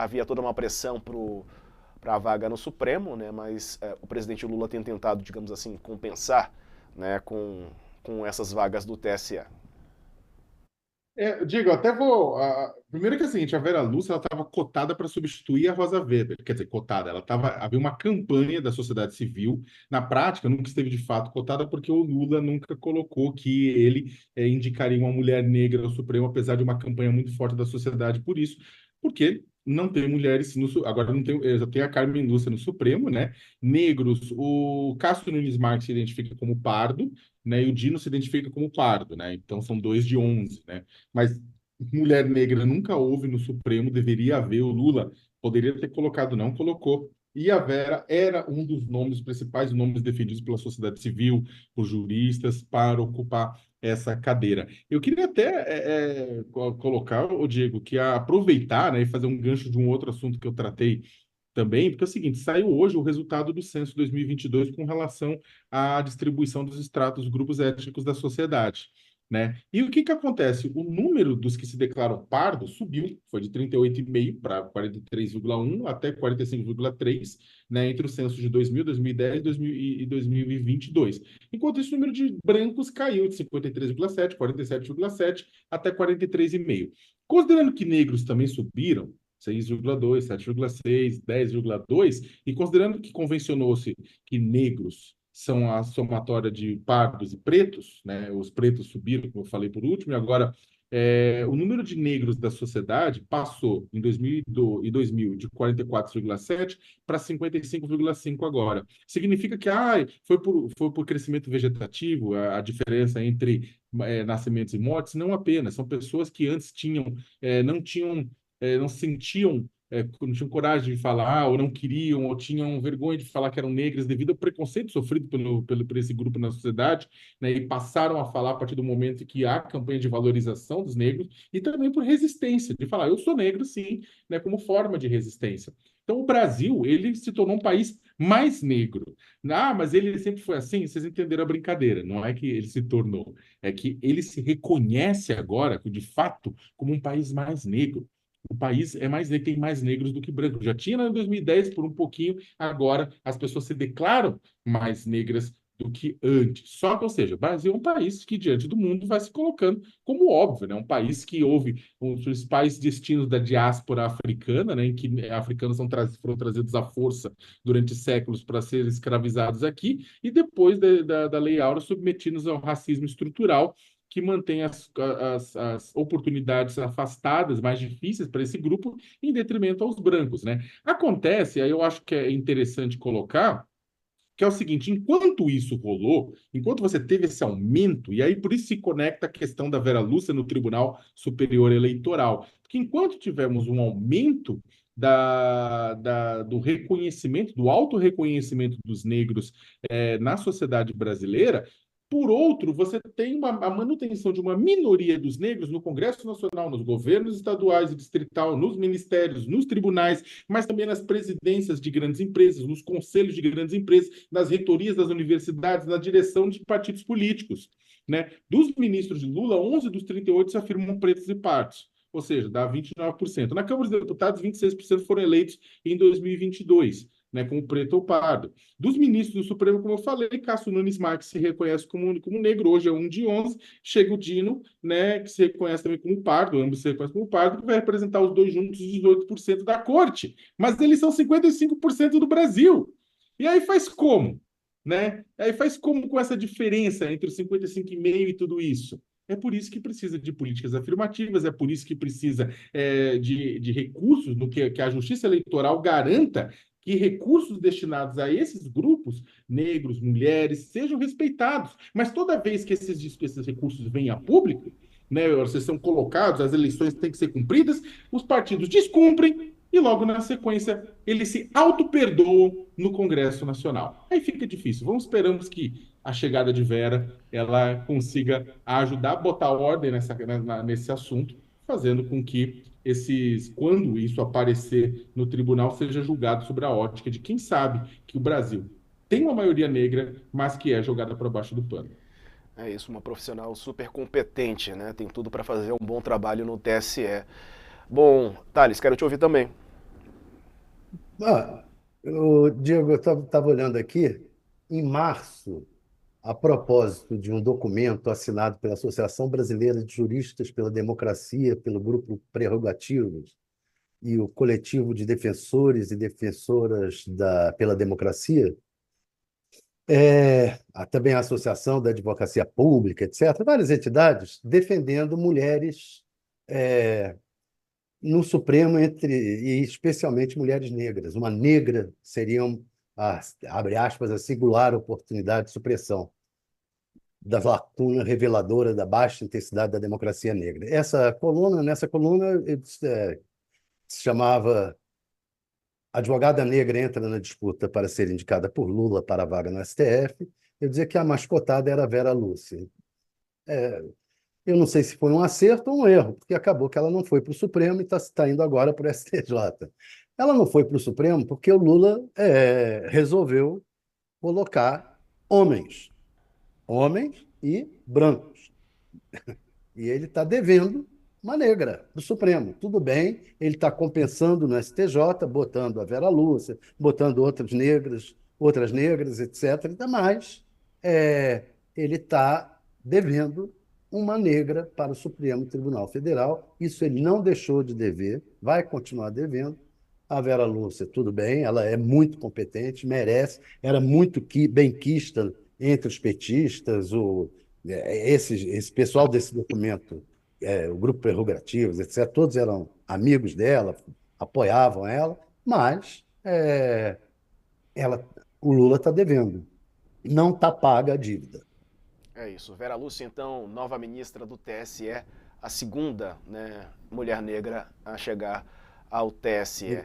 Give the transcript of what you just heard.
havia toda uma pressão para a vaga no Supremo, né, mas o presidente Lula tem tentado, digamos assim, compensar, né, com essas vagas do TSE. Diego, até vou. Primeiro que é o seguinte, a Vera Lúcia ela estava cotada para substituir a Rosa Weber. Quer dizer, cotada. Havia uma campanha da sociedade civil. Na prática, nunca esteve de fato cotada, porque o Lula nunca colocou que ele indicaria uma mulher negra ao Supremo, apesar de uma campanha muito forte da sociedade por isso, porque não tem mulheres agora não tem, já tem a Carmen Lúcia no Supremo, né? Negros, o Cássio Nunes Marques se identifica como pardo, né? E o Dino se identifica como pardo, né? Então são dois de 11, né? Mas mulher negra nunca houve no Supremo, deveria haver. O Lula poderia ter colocado, não colocou. E a Vera era um dos nomes principais, nomes defendidos pela sociedade civil, por juristas, para ocupar essa cadeira. Eu queria até colocar, o Diego, aproveitar, né, e fazer um gancho de um outro assunto que eu tratei também, porque é o seguinte, saiu hoje o resultado do censo 2022 com relação à distribuição dos estratos, grupos étnicos da sociedade, né? E o que que acontece? O número dos que se declaram pardos subiu, foi de 38,5 para 43,1 até 45,3, né, entre o censo de 2000, 2010 e 2022. Enquanto isso, o número de brancos caiu de 53,7, 47,7 até 43,5. Considerando que negros também subiram, 6,2, 7,6, 10,2, e considerando que convencionou-se que negros são a somatória de pardos e pretos, né? Os pretos subiram, como eu falei por último, e agora o número de negros da sociedade passou em 2000 de 44,7 para 55,5 agora. Significa que foi por crescimento vegetativo, a diferença entre nascimentos e mortes? Não apenas, são pessoas que antes não tinham não sentiam, não tinham coragem de falar, ou não queriam, ou tinham vergonha de falar que eram negras devido ao preconceito sofrido por esse grupo na sociedade, né, e passaram a falar a partir do momento que há campanha de valorização dos negros, e também por resistência, de falar, eu sou negro, sim, né, como forma de resistência. Então, o Brasil, ele se tornou um país mais negro. Ah, mas ele sempre foi assim? Vocês entenderam a brincadeira. Não é que ele se tornou, é que ele se reconhece agora, de fato, como um país mais negro. O país é mais negro, tem mais negros do que brancos. Já tinha em 2010 por um pouquinho, agora as pessoas se declaram mais negras do que antes. Só que, ou seja, o Brasil é um país que, diante do mundo, vai se colocando como óbvio, né? Um país que houve um dos principais destinos da diáspora africana, né? Em que africanos foram trazidos à força durante séculos para serem escravizados aqui, e depois da Lei Áurea submetidos ao racismo estrutural que mantém as oportunidades afastadas, mais difíceis para esse grupo, em detrimento aos brancos, né? Acontece, aí eu acho que é interessante colocar, que é o seguinte, enquanto isso rolou, enquanto você teve esse aumento, e aí por isso se conecta a questão da Vera Lúcia no Tribunal Superior Eleitoral, porque enquanto tivemos um aumento do reconhecimento, do autorreconhecimento dos negros na sociedade brasileira, por outro, você tem a manutenção de uma minoria dos negros no Congresso Nacional, nos governos estaduais e distrital, nos ministérios, nos tribunais, mas também nas presidências de grandes empresas, nos conselhos de grandes empresas, nas reitorias das universidades, na direção de partidos políticos, né? Dos ministros de Lula, 11 dos 38 se afirmam pretos e pardos, ou seja, dá 29%. Na Câmara dos Deputados, 26% foram eleitos em 2022, né, como preto ou pardo. Dos ministros do Supremo, como eu falei, Cássio Nunes Marques se reconhece como negro, hoje é um de 11, chega o Dino, né, que se reconhece também como pardo, ambos se reconhecem como pardo, que vai representar os dois juntos 18% da corte, mas eles são 55% do Brasil. E aí faz como? Né? Aí faz como com essa diferença entre os 55,5 e tudo isso? É por isso que precisa de políticas afirmativas, é por isso que precisa de recursos no que a Justiça Eleitoral garanta que recursos destinados a esses grupos, negros, mulheres, sejam respeitados. Mas toda vez que esses recursos vêm a público, né, vocês são colocados, as eleições têm que ser cumpridas, os partidos descumprem e logo na sequência eles se auto-perdoam no Congresso Nacional. Aí fica difícil. Esperamos que a chegada de Vera ela consiga ajudar a botar ordem nesse assunto, fazendo com que quando isso aparecer no tribunal, seja julgado sobre a ótica de quem sabe que o Brasil tem uma maioria negra, mas que é jogada para baixo do pano. É isso, uma profissional super competente, né? Tem tudo para fazer um bom trabalho no TSE. Bom, Thales, quero te ouvir também. Ah, Diego, eu estava olhando aqui, em março, a propósito de um documento assinado pela Associação Brasileira de Juristas pela Democracia, pelo Grupo Prerrogativas e o Coletivo de Defensores e Defensoras pela Democracia, há também a Associação da Advocacia Pública, etc., várias entidades defendendo mulheres é, no Supremo, e especialmente mulheres negras. Uma negra seria, abre aspas, a singular oportunidade de supressão da lacuna reveladora da baixa intensidade da democracia negra. Nessa coluna, se chamava Advogada Negra entra na disputa para ser indicada por Lula para a vaga no STF. Eu dizia que a mascotada era a Vera Lúcia. Eu não sei se foi um acerto ou um erro, porque acabou que ela não foi para o Supremo e está indo agora para o STJ. Ela não foi para o Supremo porque o Lula resolveu colocar homens, homens e brancos. E ele está devendo uma negra do Supremo. Tudo bem, ele está compensando no STJ, botando a Vera Lúcia, botando outras negras, etc. Mas ele está devendo uma negra para o Supremo Tribunal Federal. Isso ele não deixou de dever, vai continuar devendo. A Vera Lúcia, tudo bem, ela é muito competente, merece, era muito benquista entre os petistas, esse pessoal desse documento, o Grupo Prerrogativas, etc., todos eram amigos dela, apoiavam ela, mas ela, o Lula está devendo. Não está paga a dívida. É isso. Vera Lúcia, então, nova ministra do TSE, a segunda, né, mulher negra a chegar ao TSE.